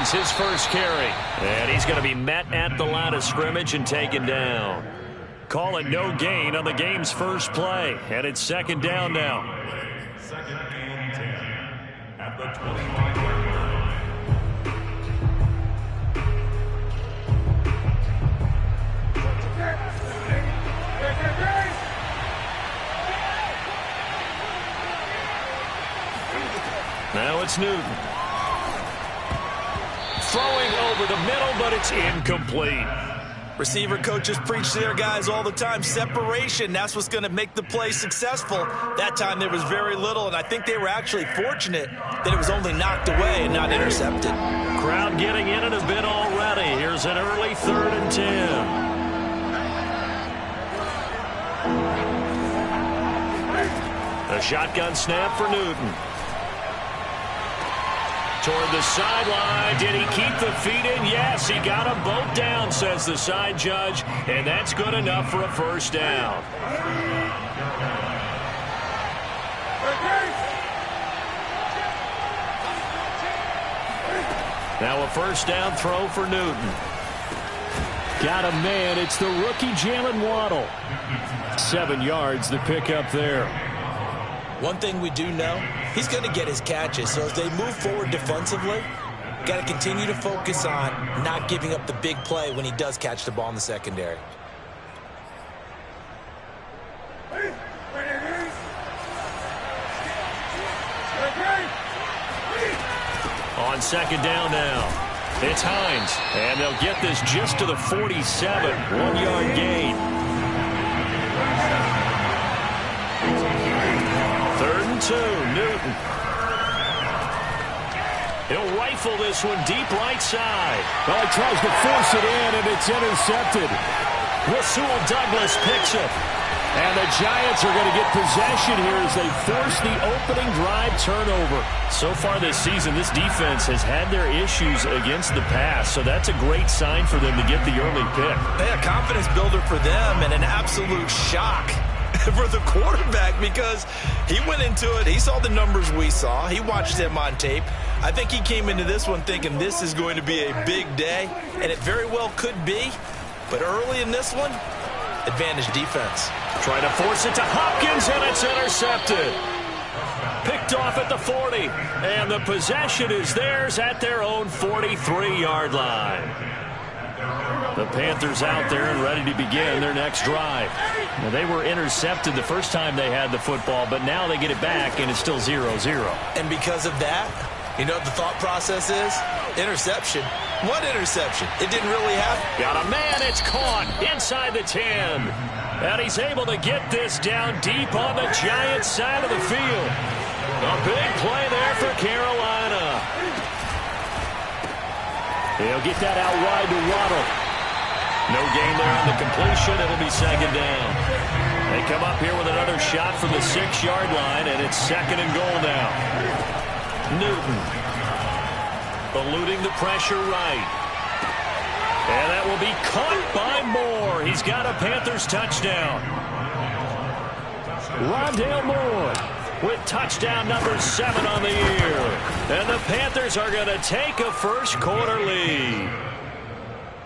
wins his first carry. And he's going to be met at the line of scrimmage and taken down. Call it no gain on the game's first play. And it's second down now. Second and 10 at the 25-yard Now it's Newton. Throwing over the middle, but it's incomplete. Receiver coaches preach to their guys all the time. Separation, that's what's going to make the play successful. That time there was very little, and I think they were actually fortunate that it was only knocked away and not intercepted. Crowd getting in it a bit already. Here's an early 3rd and 10. A shotgun snap for Newton. Toward the sideline. Did he keep the feet in? Yes, he got them both down, says the side judge. And that's good enough for a first down. Now a first down throw for Newton. Got a man. It's the rookie Jalen Waddle. 7 yards the pickup there. One thing we do know, he's going to get his catches. So as they move forward defensively, got to continue to focus on not giving up the big play when he does catch the ball in the secondary. On second down now, it's Hines. And they'll get this just to the 47. 1-yard gain. 3rd and 2, Newton. He'll rifle this one deep right side. Well, he tries to force it in, and it's intercepted. Rasul Douglas picks it. And the Giants are going to get possession here as they force the opening drive turnover. So far this season, this defense has had their issues against the pass, so that's a great sign for them to get the early pick. A confidence builder for them and an absolute shock for the quarterback because he went into it. He saw the numbers we saw. He watched them on tape. I think he came into this one thinking this is going to be a big day, and it very well could be. But early in this one, advantage defense. Trying to force it to Hopkins, and it's intercepted. Picked off at the 40, and the possession is theirs at their own 43-yard line. The Panthers out there and ready to begin their next drive. Now, they were intercepted the first time they had the football, but now they get it back, and it's still 0-0. And because of that, you know what the thought process is? Interception. What interception? It didn't really happen. Got a man. It's caught inside the 10. And he's able to get this down deep on the Giants' side of the field. A big play there for Carolina. He'll get that out wide to Waddle. No gain there on the completion. It'll be second down. They come up here with another shot from the 6-yard line, and it's 2nd and goal now. Newton eluding the pressure right. And that will be caught by Moore. He's got a Panthers touchdown. Rondale Moore with touchdown number 7 on the year. And the Panthers are going to take a first-quarter lead.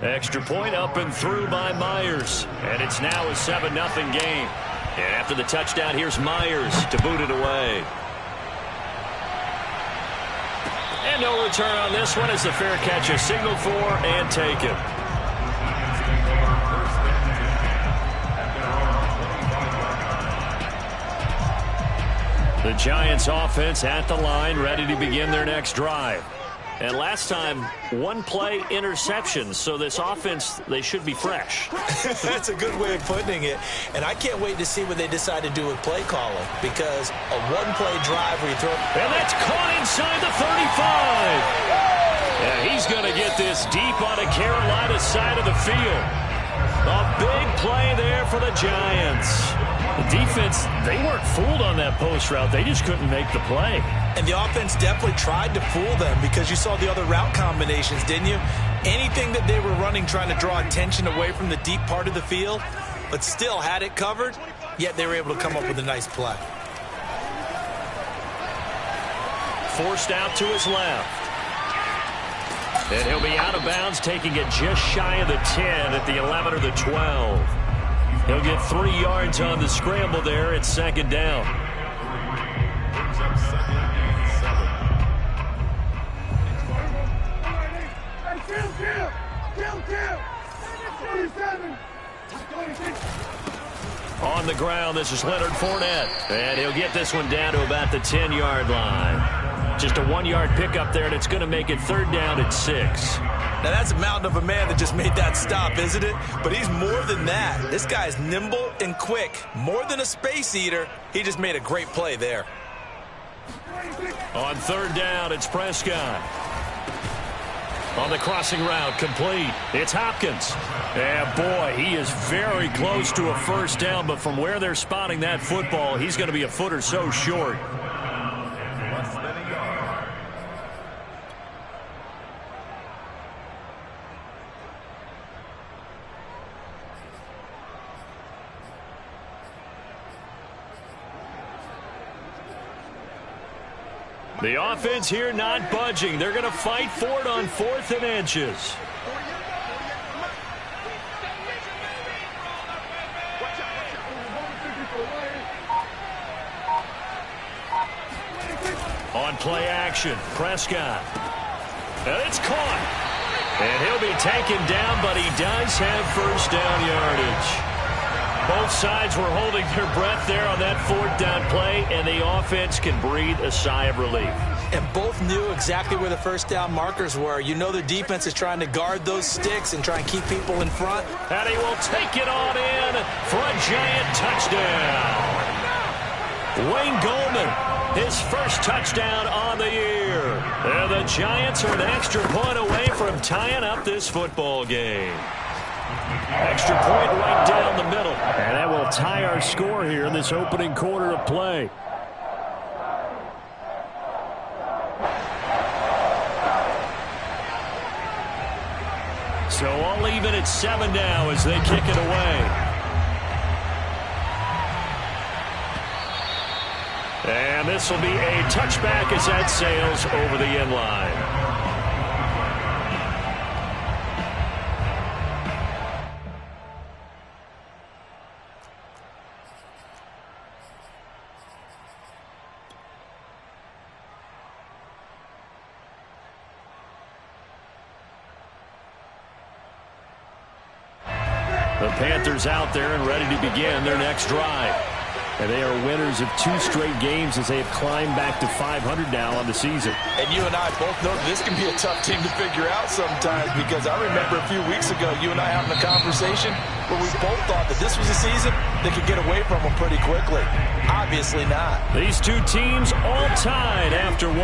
Extra point up and through by Myers. And it's now a 7-0 game. And after the touchdown, here's Myers to boot it away. And no return on this one as the fair catch is signaled for and taken. The Giants offense at the line, ready to begin their next drive. And last time, 1-play interception, so this offense, they should be fresh. That's a good way of putting it. And I can't wait to see what they decide to do with play calling, because a 1-play drive where you throw... And that's caught inside the 35. Yeah, he's going to get this deep on the Carolina side of the field. A big play there for the Giants. The defense, they weren't fooled on that post route. They just couldn't make the play. And the offense definitely tried to fool them because you saw the other route combinations, didn't you? Anything that they were running trying to draw attention away from the deep part of the field, but still had it covered, yet they were able to come up with a nice play. Forced out to his left. And he'll be out of bounds, taking it just shy of the 10 at the 11 or the 12. He'll get 3 yards on the scramble there at second down. Brings up second and 7. On the ground, this is Leonard Fournette. And he'll get this one down to about the 10-yard line. Just a 1-yard pickup there, and it's going to make it 3rd down at 6. Now, that's a mountain of a man that just made that stop, isn't it? But he's more than that. This guy's nimble and quick. More than a space eater. He just made a great play there. On 3rd down, it's Prescott. On the crossing route, complete. It's Hopkins. And boy, he is very close to a 1st down, but from where they're spotting that football, he's going to be a foot or so short. Less than a yard. The offense here not budging. They're going to fight for it on 4th and inches. On play action, Prescott. And it's caught. And he'll be taken down, but he does have 1st down yardage. Both sides were holding their breath there on that 4th down play, and the offense can breathe a sigh of relief. And both knew exactly where the 1st down markers were. You know the defense is trying to guard those sticks and try and keep people in front. And he will take it on in for a giant touchdown. Wayne Gallman, his 1st touchdown on the year. And the Giants are an extra point away from tying up this football game. Extra point right down the middle. And that will tie our score here in this opening quarter of play. So all even at 7 now as they kick it away. And this will be a touchback as that sails over the end line. The Panthers out there and ready to begin their next drive. And they are winners of 2 straight games as they have climbed back to 500 now on the season. And you and I both know this can be a tough team to figure out sometimes, because I remember a few weeks ago you and I having a conversation where we both thought that this was a season that could get away from them pretty quickly. Obviously not. These 2 teams all tied after 1.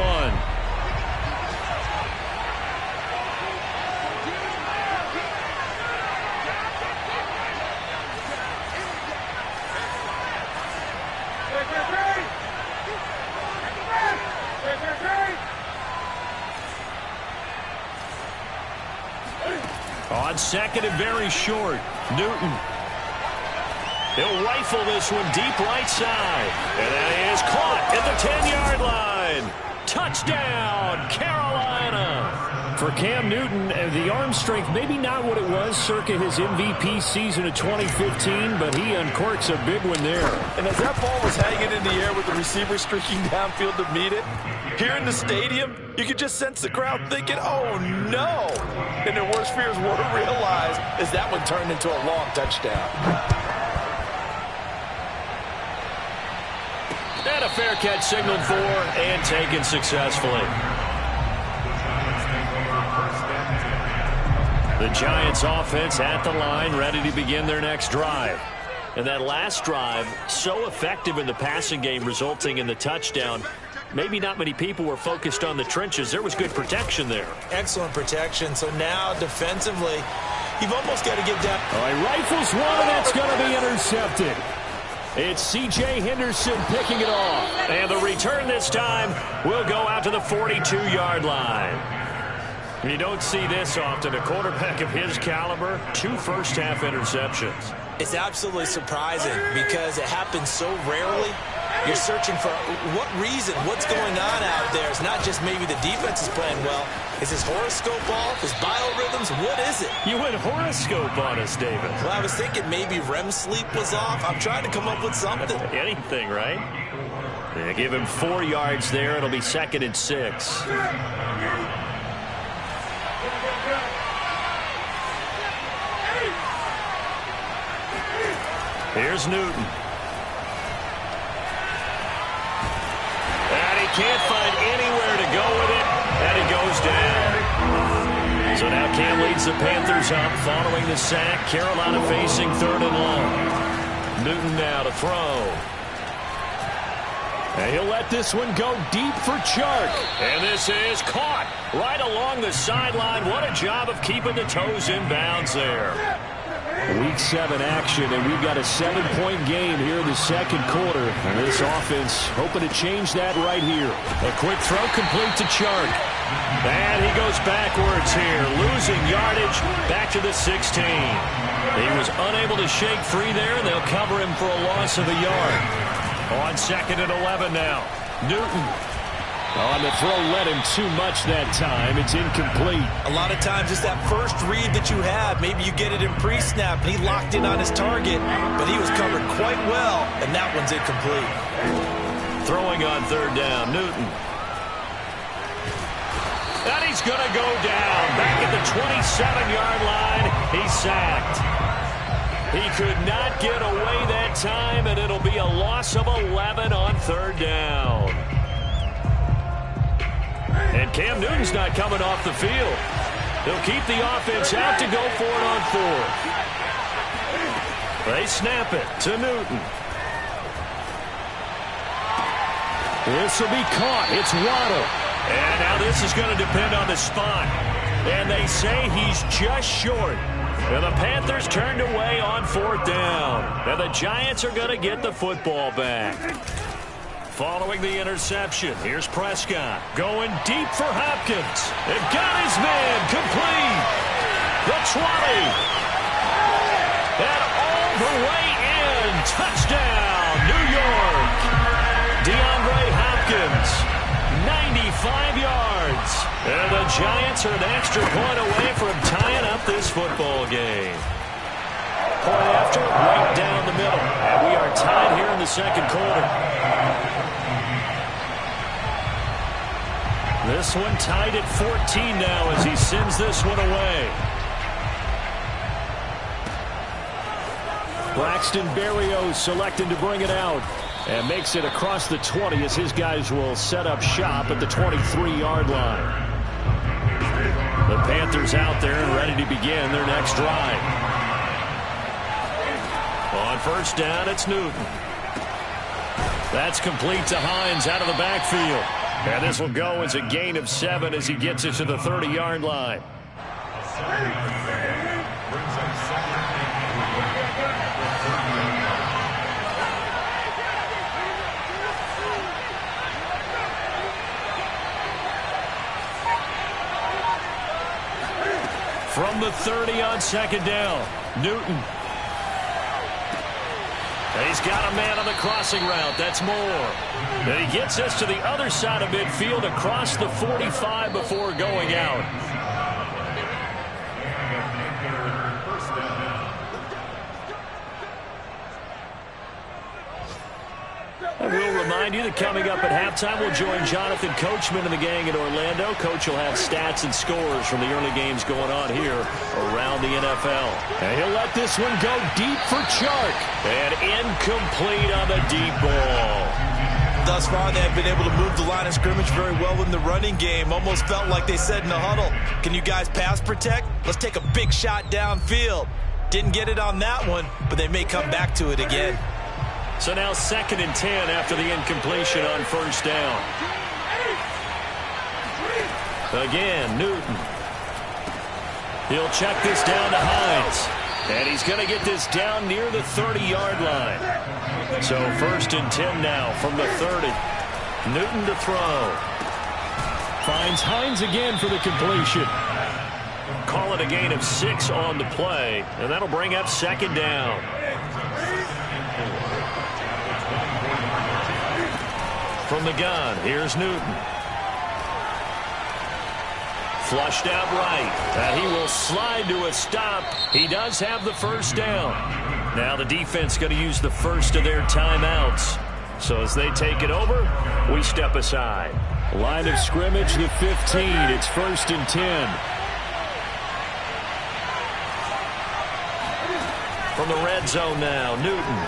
On 2nd and very short, Newton. He'll rifle this one deep right side. And that is caught at the 10-yard line. Touchdown, Carolina. For Cam Newton, the arm strength maybe not what it was circa his MVP season of 2015, but he uncorks a big one there. And as that ball was hanging in the air with the receiver streaking downfield to meet it, here in the stadium, you could just sense the crowd thinking, oh, no. And their worst fears were realized as that one turned into a long touchdown. And a fair catch signaled for and taken successfully. The Giants offense at the line, ready to begin their next drive. And that last drive, so effective in the passing game, resulting in the touchdown. Maybe not many people were focused on the trenches. There was good protection there. Excellent protection. So now defensively, you've almost got to get down. All right, rifles one, and that's going to be intercepted. It's C.J. Henderson picking it off. And the return this time will go out to the 42-yard line. You don't see this often. A quarterback of his caliber, 2 first-half interceptions. It's absolutely surprising because it happens so rarely. You're searching for what reason, what's going on out there. It's not just maybe the defense is playing well. Is his horoscope off? His biorhythms? What is it? You went horoscope on us, David. Well, I was thinking maybe REM sleep was off. I'm trying to come up with something. Anything, right? They give him 4 yards there. It'll be 2nd and 6. Here's Newton. And he can't find anywhere to go with it. And he goes down. So now Cam leads the Panthers up following the sack. Carolina facing 3rd and long. Newton now to throw. And he'll let this one go deep for Chark. And this is caught right along the sideline. What a job of keeping the toes in bounds there. Week 7 action, and we've got a 7-point game here in the 2nd quarter. And this offense hoping to change that right here. A quick throw complete to Chark. And he goes backwards here, losing yardage back to the 16. He was unable to shake free there, and they'll cover him for a loss of a yard. On 2nd and 11 now. Newton. On the throw, led him too much that time. It's incomplete. A lot of times it's that first read that you have. Maybe you get it in pre-snap, and he locked in on his target, but he was covered quite well, and that one's incomplete. Throwing on 3rd down, Newton. And he's going to go down. Back at the 27-yard line, he's sacked. He could not get away that time, and it'll be a loss of 11 on 3rd down. And Cam Newton's not coming off the field. He'll keep the offense out to go for it on 4th. They snap it to Newton. This will be caught. It's Waddle. And now this is going to depend on the spot. And they say he's just short. And the Panthers turned away on 4th down. And the Giants are going to get the football back. Following the interception, here's Prescott going deep for Hopkins. And got his man complete. The 20. And all the way in. Touchdown, New York. DeAndre Hopkins, 95 yards. And the Giants are an extra point away from tying up this football game. Point after, right down the middle. And we are tied here in the 2nd quarter. This one tied at 14 now as he sends this one away. Braxton Berrios selecting to bring it out. And makes it across the 20 as his guys will set up shop at the 23-yard line. The Panthers out there and ready to begin their next drive. On 1st down, it's Newton. That's complete to Hines out of the backfield. And this will go as a gain of 7 as he gets it to the 30-yard line. From the 30 on 2nd down, Newton. He's got a man on the crossing route. That's Moore. And he gets us to the other side of midfield across the 45 before going out. I will remind you that coming up at halftime, we'll join Jonathan Coachman and the gang in Orlando. Coach will have stats and scores from the early games going on here around the NFL. And he'll let this one go deep for Chark. And incomplete on the deep ball. Thus far, they've been able to move the line of scrimmage very well in the running game. Almost felt like they said in the huddle, can you guys pass protect? Let's take a big shot downfield. Didn't get it on that one, but they may come back to it again. So now 2nd and 10 after the incompletion on 1st down. Again, Newton. He'll check this down to Hines. And he's going to get this down near the 30-yard line. So 1st and 10 now from the 30. Newton to throw. Finds Hines again for the completion. Call it a gain of 6 on the play. And that'll bring up 2nd down. From the gun, here's Newton. Flushed out right. And he will slide to a stop. He does have the first down. Now the defense going to use the first of their timeouts. So as they take it over, we step aside. Line of scrimmage, the 15. It's 1st and 10. From the red zone now, Newton.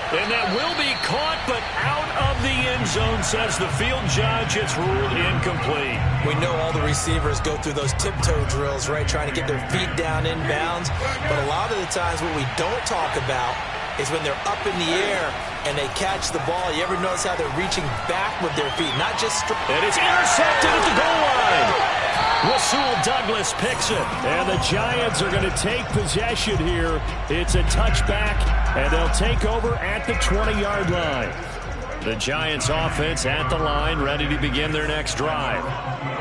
And that will be caught, but out of the end zone, says the field judge. It's ruled incomplete. We know all the receivers go through those tiptoe drills, right, trying to get their feet down inbounds. But a lot of the times what we don't talk about is when they're up in the air and they catch the ball. You ever notice how they're reaching back with their feet, not just straight? And it's intercepted at the goal line. Rasul Douglas picks it. And the Giants are going to take possession here. It's a touchback, and they'll take over at the 20-yard line. The Giants offense at the line, ready to begin their next drive.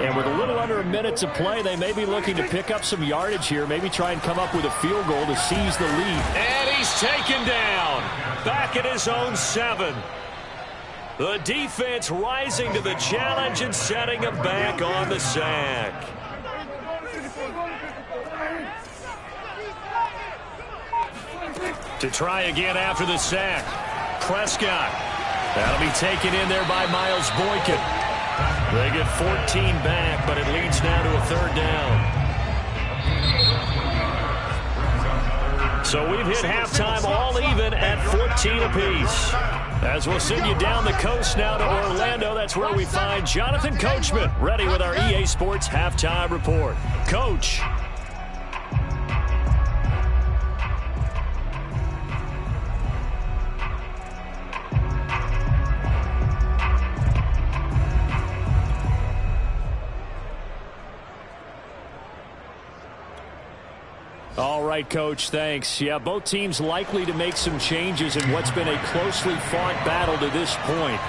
And with a little under a minute to play, they may be looking to pick up some yardage here, maybe try and come up with a field goal to seize the lead. And he's taken down, back at his own 7. The defense rising to the challenge and setting him back on the sack. To try again after the sack, Prescott. That'll be taken in there by Miles Boykin. They get 14 back, but it leads now to a 3rd down. So we've hit halftime all even at 14 apiece. As we'll send you down the coast now to Orlando, that's where we find Jonathan Coachman, ready with our EA Sports Halftime Report. Coach. All right, Coach, thanks. Yeah, both teams likely to make some changes in what's been a closely fought battle to this point.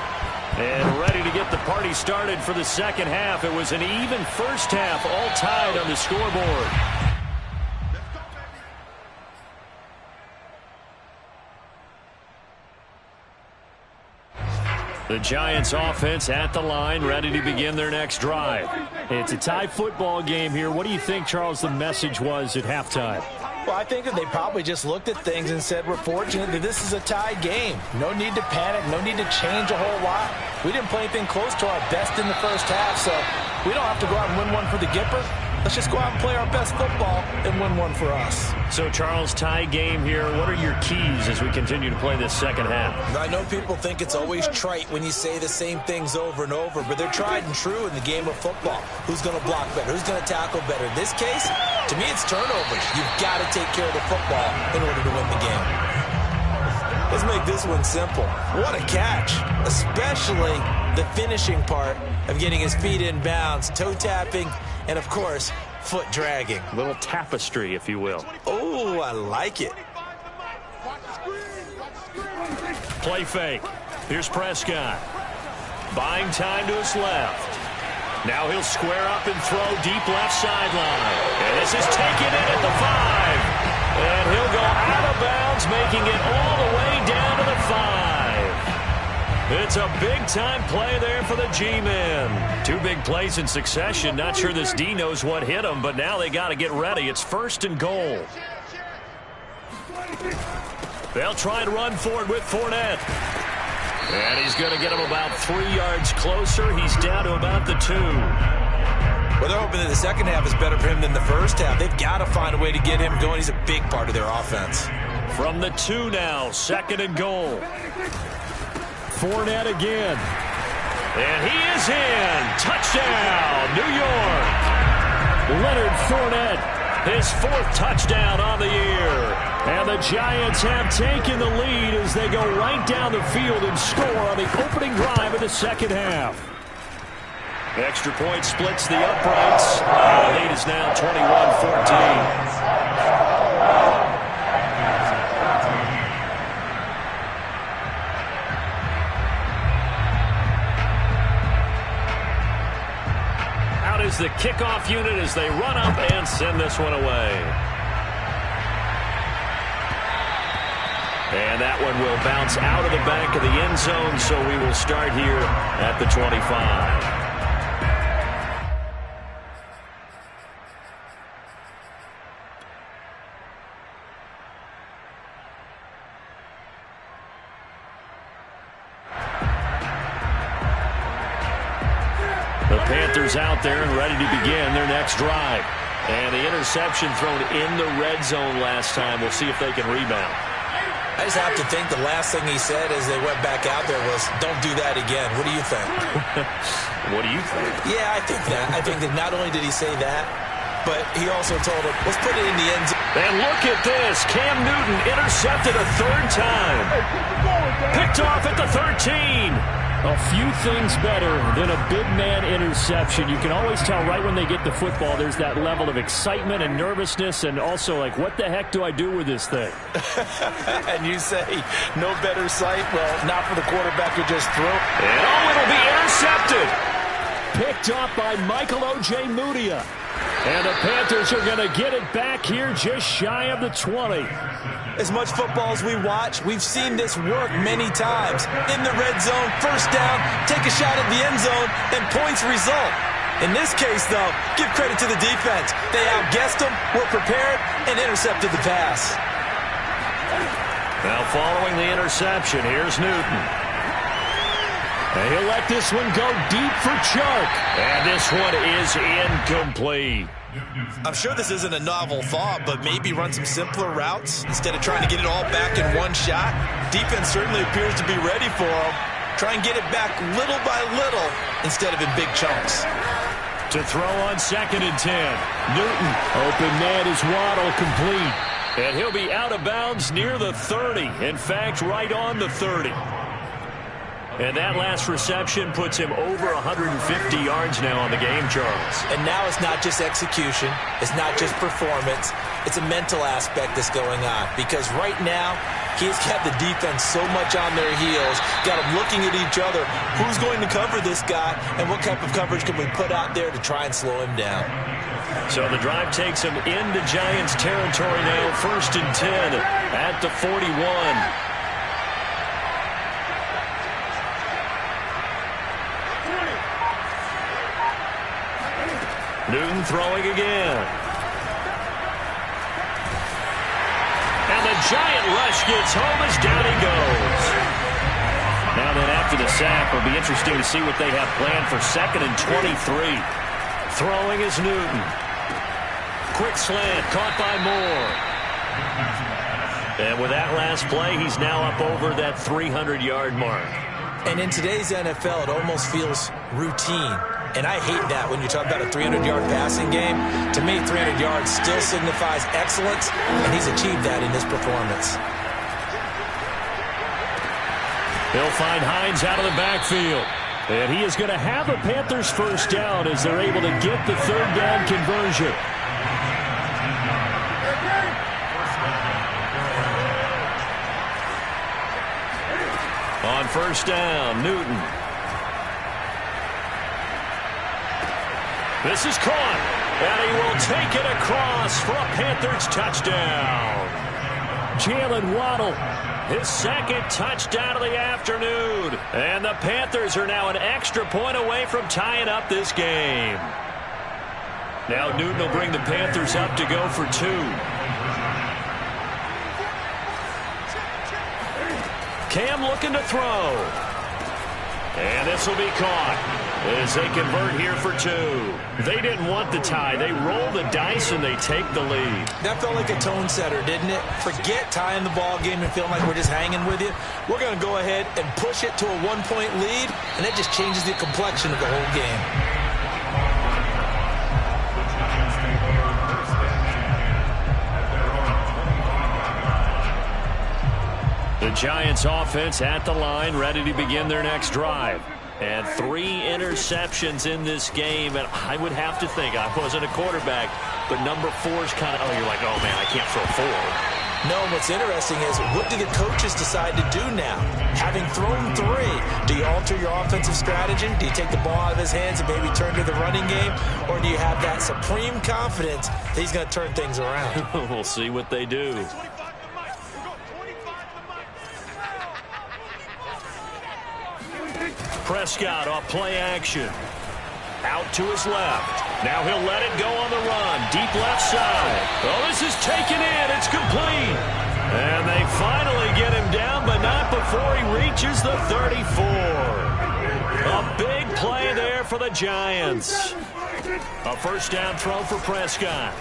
And ready to get the party started for the second half. It was an even first half, all tied on the scoreboard. The Giants offense at the line, ready to begin their next drive. It's a tie football game here. What do you think, Charles, the message was at halftime? Well, I think that they probably just looked at things and said, we're fortunate that this is a tie game. No need to panic, no need to change a whole lot. We didn't play anything close to our best in the first half, so we don't have to go out and win one for the Gipper. Let's just go out and play our best football and win one for us. So, Charles, tie game here. What are your keys as we continue to play this second half? I know people think it's always trite when you say the same things over and over, but they're tried and true in the game of football. Who's going to block better? Who's going to tackle better? In this case, to me, it's turnovers. You've got to take care of the football in order to win the game. Let's make this one simple. What a catch, especially the finishing part of getting his feet in bounds, toe tapping, and, of course, foot dragging. A little tapestry, if you will. Oh, I like it. Play fake. Here's Prescott. Buying time to his left. Now he'll square up and throw deep left sideline. And this is taken in at the 5. And he'll go out of bounds, making it all the way down to the 5. It's a big-time play there for the G-men. 2 big plays in succession. Not sure this D knows what hit him, but now they got to get ready. It's 1st and goal. They'll try and run forward with Fournette. And he's going to get him about 3 yards closer. He's down to about the 2. Well, they're hoping that the second half is better for him than the first half. They've got to find a way to get him going. He's a big part of their offense. From the 2 now, 2nd and goal. Fournette again. And he is in. Touchdown, New York. Leonard Fournette. His 4th touchdown on the year. And the Giants have taken the lead as they go right down the field and score on the opening drive of the second half. The extra point splits the uprights. The lead is now 21-14. Is the kickoff unit as they run up and send this one away. And that one will bounce out of the back of the end zone, so we will start here at the 25. The Panthers out there and ready to begin their next drive. And the interception thrown in the red zone last time. We'll see if they can rebound. I just have to think the last thing he said as they went back out there was, don't do that again. What do you think? What do you think? Yeah, I think that. I think that not only did he say that, but he also told him, let's put it in the end zone. And look at this. Cam Newton intercepted a third time. Picked off at the 13. A few things better than a big man interception. You can always tell right when they get the football, there's that level of excitement and nervousness, and also like, what the heck do I do with this thing? And you say, no better sight? Well, not for the quarterback who just threw. And it'll be intercepted. Picked off by Michael O.J. Mudia. And the Panthers are going to get it back here just shy of the 20. As much football as we watch, we've seen this work many times. In the red zone, first down, take a shot at the end zone, and points result. In this case, though, give credit to the defense. They outguessed them, were prepared, and intercepted the pass. Now following the interception, here's Newton. And he'll let this one go deep for Chark. And this one is incomplete. I'm sure this isn't a novel thought, but maybe run some simpler routes instead of trying to get it all back in one shot. Defense certainly appears to be ready for him. Try and get it back little by little instead of in big chunks. To throw on 2nd and 10. Newton. Open man is Waddle, complete. And he'll be out of bounds near the 30. In fact, right on the 30. And that last reception puts him over 150 yards now on the game, Charles. And now it's not just execution. It's not just performance. It's a mental aspect that's going on. Because right now, he's got the defense so much on their heels, got them looking at each other. Who's going to cover this guy, and what type of coverage can we put out there to try and slow him down? So the drive takes him into Giants territory now, 1st and 10 at the 41. Newton throwing again. And the giant rush gets home as down he goes. Now then, after the sack, it'll be interesting to see what they have planned for 2nd and 23. Throwing is Newton. Quick slant, caught by Moore. And with that last play, he's now up over that 300-yard mark. And in today's NFL, it almost feels routine. And I hate that when you talk about a 300-yard passing game. To me, 300 yards still signifies excellence, and he's achieved that in this performance. He'll find Hines out of the backfield. And he is going to have a Panthers first down as they're able to get the third down conversion. On first down, Newton. This is caught, and he will take it across for a Panthers touchdown. Jalen Waddle, his 2nd touchdown of the afternoon. And the Panthers are now an extra point away from tying up this game. Now Newton will bring the Panthers up to go for 2. Cam looking to throw. And this will be caught as they convert here for 2. They didn't want the tie. They roll the dice and they take the lead. That felt like a tone setter, didn't it? Forget tying the ball game and feeling like we're just hanging with you. We're going to go ahead and push it to a 1-point lead, and that just changes the complexion of the whole game. The Giants offense at the line, ready to begin their next drive. And 3 interceptions in this game, and I would have to think, I wasn't a quarterback, but number 4 is kind of, you're like, oh man, I can't throw 4. No, what's interesting is, what do the coaches decide to do now? Having thrown 3, do you alter your offensive strategy? Do you take the ball out of his hands and maybe turn to the running game? Or do you have that supreme confidence that he's going to turn things around? We'll see what they do. Prescott off play action. Out to his left. Now he'll let it go on the run. Deep left side. Oh, this is taken in. It's complete. And they finally get him down, but not before he reaches the 34. A big play there for the Giants. A first down throw for Prescott.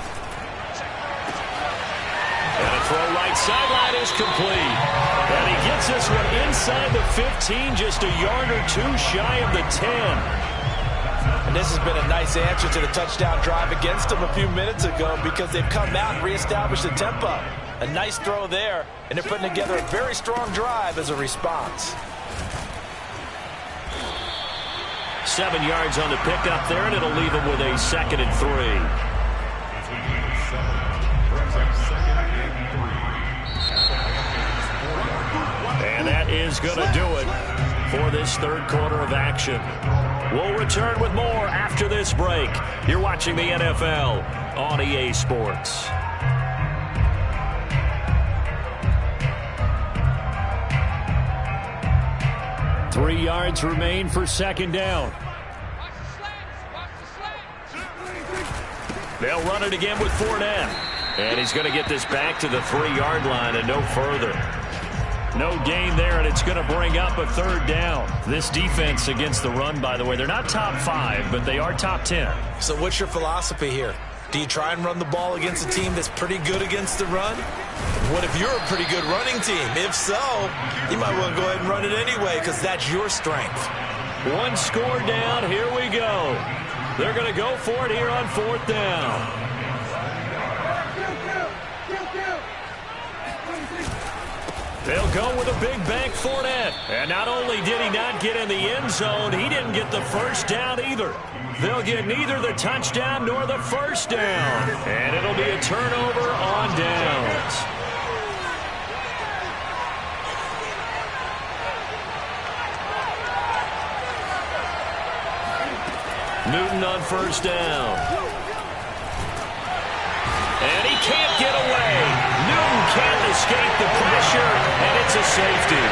And a throw right sideline is complete. And he gets this one inside the 15, just a yard or two shy of the 10. And this has been a nice answer to the touchdown drive against them a few minutes ago because they've come out and reestablished the tempo. A nice throw there, and they're putting together a very strong drive as a response. 7 yards on the pickup there, and it'll leave them with a 2nd and 3. And that is going to do it for this third quarter of action. We'll return with more after this break. You're watching the NFL on EA Sports. Three yards remain for second down. They'll run it again with Fournette. And he's going to get this back to the 3-yard line and no further. No gain there, and it's going to bring up a third down. This defense against the run, by the way, they're not top 5, but they are top 10. So what's your philosophy here? Do you try and run the ball against a team that's pretty good against the run? What if you're a pretty good running team? If so, you might want to go ahead and run it anyway because that's your strength. One score down. Here we go. They're going to go for it here on 4th down. They'll go with a big bank Fournette. And not only did he not get in the end zone, he didn't get the first down either. They'll get neither the touchdown nor the first down. And it'll be a turnover on downs. Newton on first down. And he can't get away. Newton can't escape the pressure, and it's a safety.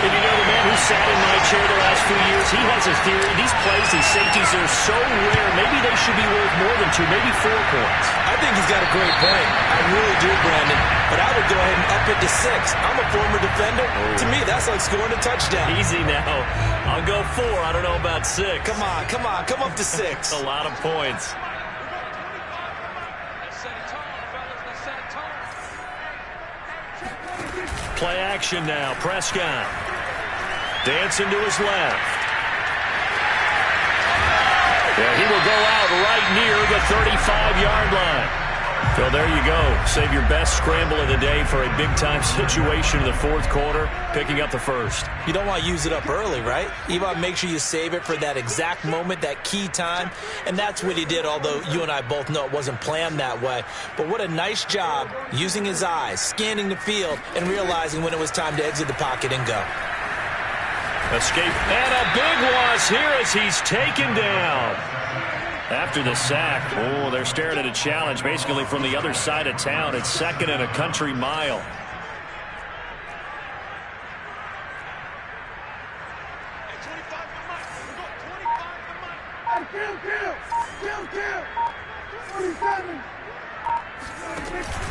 And you know, the man who sat in my chair the last few years, he has a theory. These plays, these safeties are so rare. Maybe they should be worth more than 2, maybe 4 points. I think he's got a great point. I really do, Brandon. But I would go ahead and up it to 6. I'm a former defender. To me, that's like scoring a touchdown. Easy now. I'll go 4. I don't know about 6. Come on. Come up to 6. A lot of points. Play action now. Prescott. Dancing to his left. Yeah, he will go out right near the 35-yard line. So there you go. Save your best scramble of the day for a big-time situation in the fourth quarter, picking up the first. You don't want to use it up early, right? You want to make sure you save it for that exact moment, that key time. And that's what he did, although you and I both know it wasn't planned that way. But what a nice job using his eyes, scanning the field, and realizing when it was time to exit the pocket and go. Escape. And a big loss here as he's taken down. After the sack, they're staring at a challenge basically from the other side of town. It's 2nd and a country mile.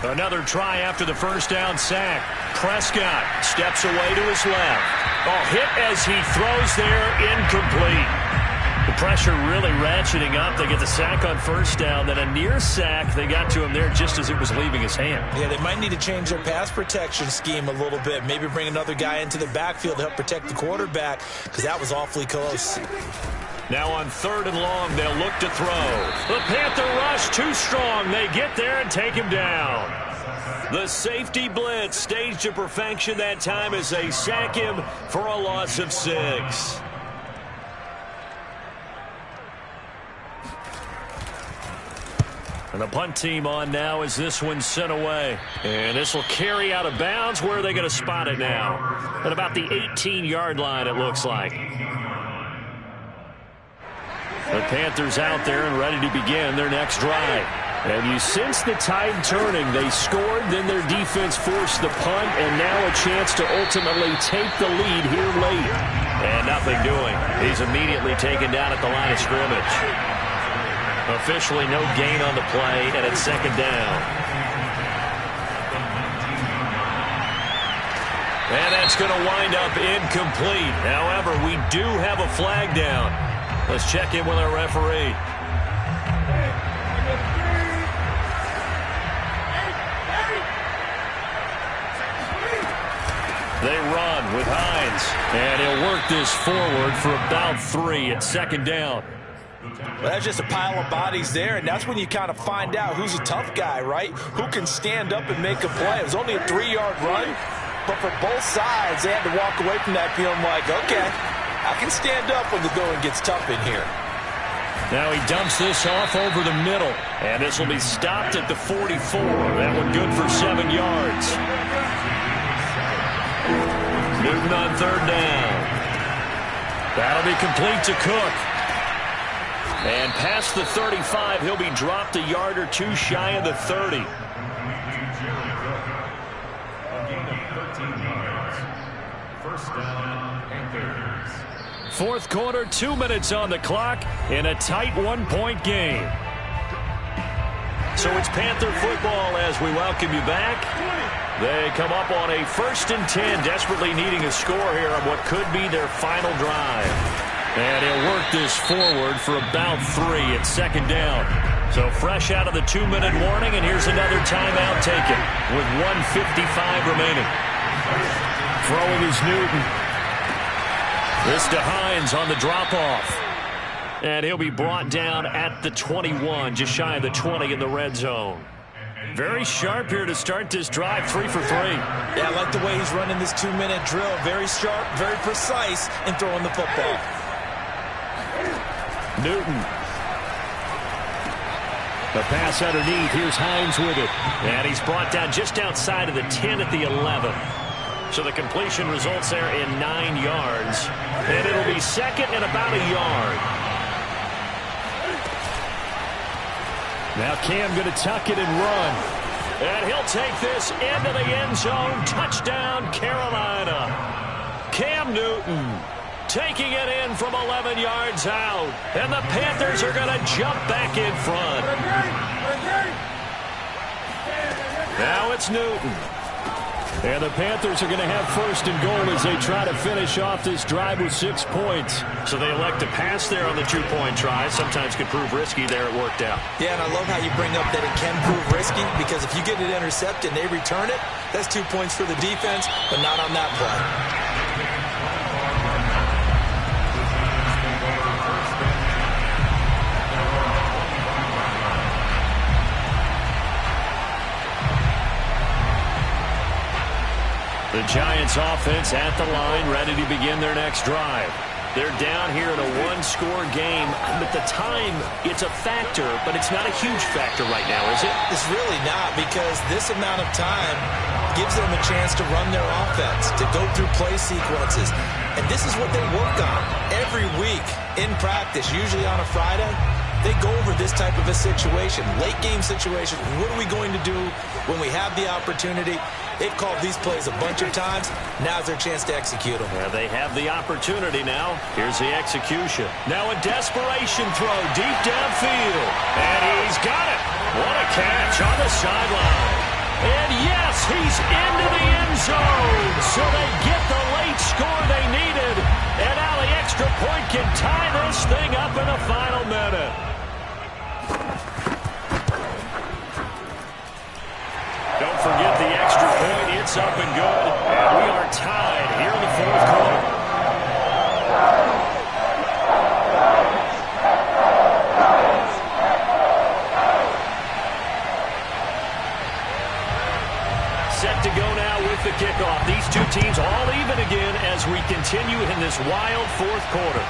Another try after the first down sack. Prescott steps away to his left. Hit as he throws there, incomplete. The pressure really ratcheting up. They get the sack on first down. Then a near sack. They got to him there just as it was leaving his hand. Yeah, they might need to change their pass protection scheme a little bit. Maybe bring another guy into the backfield to help protect the quarterback because that was awfully close. Now on 3rd and long, they'll look to throw. The Panther rush too strong. They get there and take him down. The safety blitz staged to perfection that time as they sack him for a loss of 6. And the punt team on now as this one's sent away. And this will carry out of bounds. Where are they going to spot it now? At about the 18-yard line, it looks like. The Panthers out there and ready to begin their next drive. And you sense the tide turning. They scored, then their defense forced the punt, and now a chance to ultimately take the lead here late. And nothing doing. He's immediately taken down at the line of scrimmage. Officially no gain on the play, and it's second down. And that's going to wind up incomplete. However, we do have a flag down. Let's check in with our referee. They run with Hines. And he'll work this forward for about 3 at second down. Well, that's just a pile of bodies there, and that's when you kind of find out who's a tough guy, right? Who can stand up and make a play. It was only a 3-yard run, but for both sides, they had to walk away from that feeling like, okay, I can stand up when the going gets tough in here. Now he dumps this off over the middle, and this will be stopped at the 44. That one good for 7 yards. Newton on third down. That'll be complete to Cook. And past the 35, he'll be dropped a yard or two shy of the 30. A gain of 13 yards. First down, Panthers. Fourth quarter, 2 minutes on the clock in a tight 1-point game. So it's Panther football as we welcome you back. They come up on a 1st and 10, desperately needing a score here on what could be their final drive. And he'll work this forward for about 3 at second down. So fresh out of the 2-minute warning, and here's another timeout taken with 1:55 remaining. Throwing is Newton. This to Hines on the drop-off. And he'll be brought down at the 21, just shy of the 20 in the red zone. Very sharp here to start this drive, 3 for 3. Yeah, I like the way he's running this 2-minute drill. Very sharp, very precise in throwing the football. Newton. The pass underneath. Here's Hines with it. And he's brought down just outside of the 10 at the 11. So the completion results there in 9 yards. And it'll be second and about a yard. Now Cam going to tuck it and run. And he'll take this into the end zone. Touchdown, Carolina. Cam Newton taking it in from 11 yards out. And the Panthers are going to jump back in front. Now it's Newton. And the Panthers are going to have 1st and goal as they try to finish off this drive with 6 points. So they elect to pass there on the 2-point try. Sometimes could prove risky there. It worked out. Yeah, and I love how you bring up that it can prove risky, because if you get it intercepted and they return it, that's 2 points for the defense, but not on that play. The Giants offense at the line, ready to begin their next drive. They're down here in a 1-score game. At the time, it's a factor, but it's not a huge factor right now, is it? It's really not, because this amount of time gives them a chance to run their offense, to go through play sequences. And this is what they work on every week in practice, usually on a Friday. They go over this type of a situation, late game situation. What are we going to do when we have the opportunity? They've called these plays a bunch of times. Now's their chance to execute them. Yeah, they have the opportunity now. Here's the execution. Now a desperation throw deep downfield. And he's got it. What a catch on the sideline. And yes, he's into the end zone. So they get the late score they needed. And now the extra point can tie this thing up in the final minute. Don't forget the extra point. It's up and good. And we are tied here in the 4th quarter. Set to go now with the kickoff. These two teams all even again as we continue in this wild 4th quarter.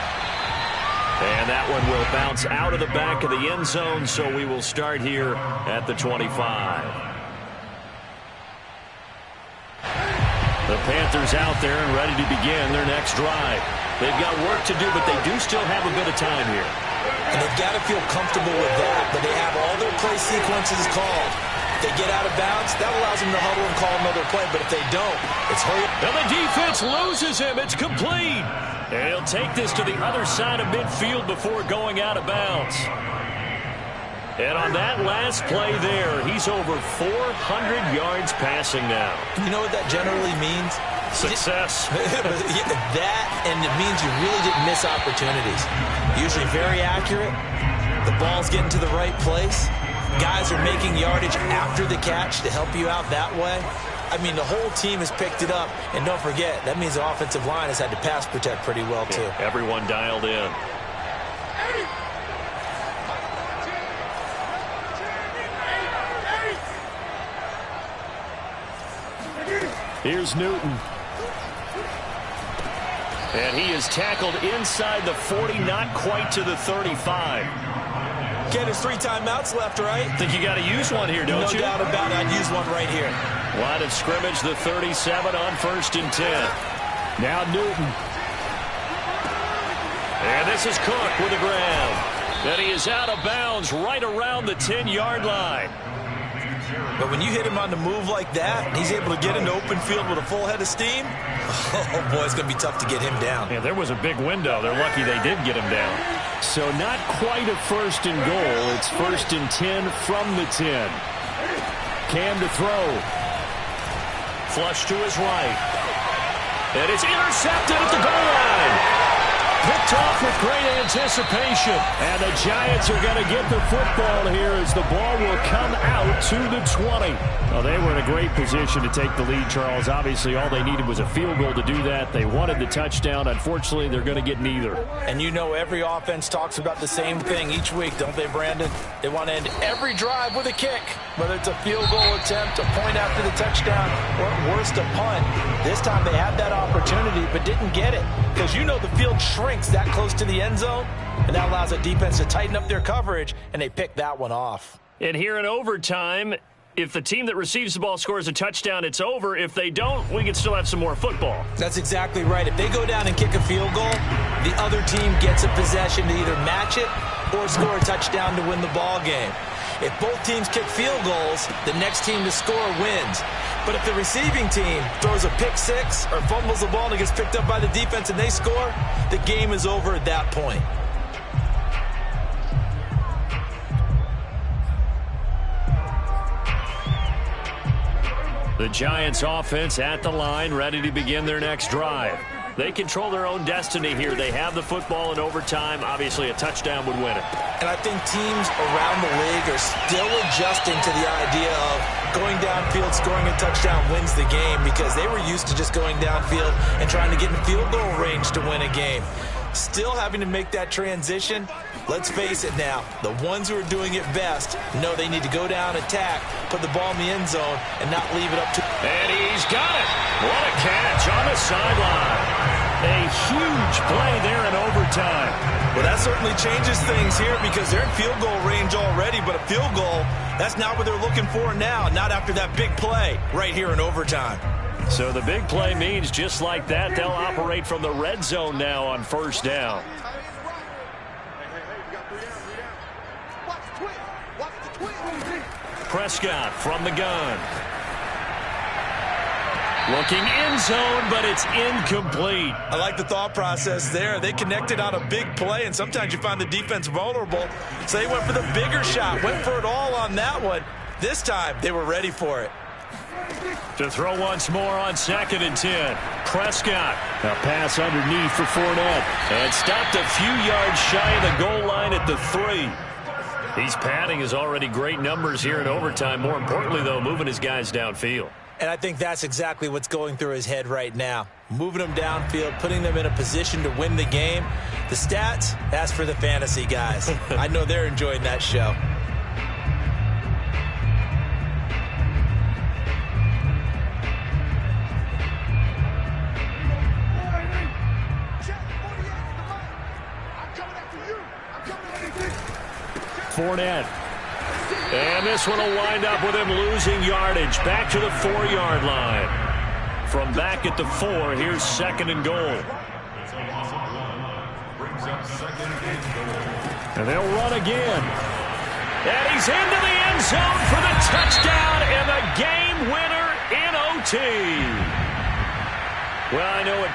And that one will bounce out of the back of the end zone, so we will start here at the 25. The Panthers out there and ready to begin their next drive. They've got work to do, but they do still have a bit of time here. And they've got to feel comfortable with that, but they have all their play sequences called. If they get out of bounds, that allows them to huddle and call another play, but if they don't, it's hurry up. And the defense loses him. It's complete. And he'll take this to the other side of midfield before going out of bounds. And on that last play there, he's over 400 yards passing now. You know what that generally means? Success. That, and it means you really didn't miss opportunities. Usually very accurate. The ball's getting to the right place. Guys are making yardage after the catch to help you out that way. I mean, the whole team has picked it up. And don't forget, that means the offensive line has had to pass protect pretty well, too. Yeah, everyone dialed in. Here's Newton. And he is tackled inside the 40, not quite to the 35. Get his 3 timeouts left, right? Think you got to use one here, don't you? No doubt about it. I'd use one right here. Line of scrimmage, the 37 on 1st and 10. Now Newton. And this is Cook with the grab. And he is out of bounds right around the 10-yard line. But when you hit him on the move like that, and he's able to get into open field with a full head of steam, oh, boy, it's going to be tough to get him down. Yeah, there was a big window. They're lucky they did get him down. So not quite a 1st and goal. It's 1st and 10 from the 10. Cam to throw. Flush to his right. And it's intercepted at the goal line. Picked off with great anticipation. And the Giants are going to get the football here as the ball will come out to the 20. Well, they were in a great position to take the lead, Charles. Obviously, all they needed was a field goal to do that. They wanted the touchdown. Unfortunately, they're going to get neither. And you know every offense talks about the same thing each week, don't they, Brandon? They want to end every drive with a kick, whether it's a field goal attempt, a point after the touchdown, or at worst, a punt. This time they had that opportunity but didn't get it because you know the field shrinks that close to the end zone, and that allows the defense to tighten up their coverage, and they pick that one off. And here in overtime, if the team that receives the ball scores a touchdown, it's over. If they don't, we can still have some more football. That's exactly right. If they go down and kick a field goal, the other team gets a possession to either match it or score a touchdown to win the ball game. If both teams kick field goals, the next team to score wins. But if the receiving team throws a pick six or fumbles the ball and it gets picked up by the defense and they score, the game is over at that point. The Giants offense at the line, ready to begin their next drive. They control their own destiny here. They have the football in overtime. Obviously, a touchdown would win it. And I think teams around the league are still adjusting to the idea of going downfield, scoring a touchdown wins the game because they were used to just going downfield and trying to get in field goal range to win a game. Still having to make that transition. Let's face it now, the ones who are doing it best know they need to go down, attack, put the ball in the end zone, and not leave it up to... And he's got it. What a catch on the sideline. A huge play there in overtime. Well, that certainly changes things here because they're in field goal range already, but a field goal, that's not what they're looking for now, not after that big play right here in overtime. So the big play means just like that, they'll operate from the red zone now on 1st down. Prescott from the gun. Looking end zone, but it's incomplete. I like the thought process there. They connected on a big play, and sometimes you find the defense vulnerable. So they went for the bigger shot, went for it all on that one. This time, they were ready for it. To throw once more on 2nd and 10. Prescott. A pass underneath for Fournette. And stopped a few yards shy of the goal line at the 3. He's padding his already great numbers here in overtime. More importantly, though, moving his guys downfield. And I think that's exactly what's going through his head right now. Moving them downfield, putting them in a position to win the game. The stats, that's for the fantasy guys. I know they're enjoying that show. Fournette. And this one will wind up with him losing yardage. Back to the 4-yard line. From back at the 4, here's 2nd and goal. brings up second and goal. And they'll run again. And he's into the end zone for the touchdown and the game winner in OT. Well, I know it.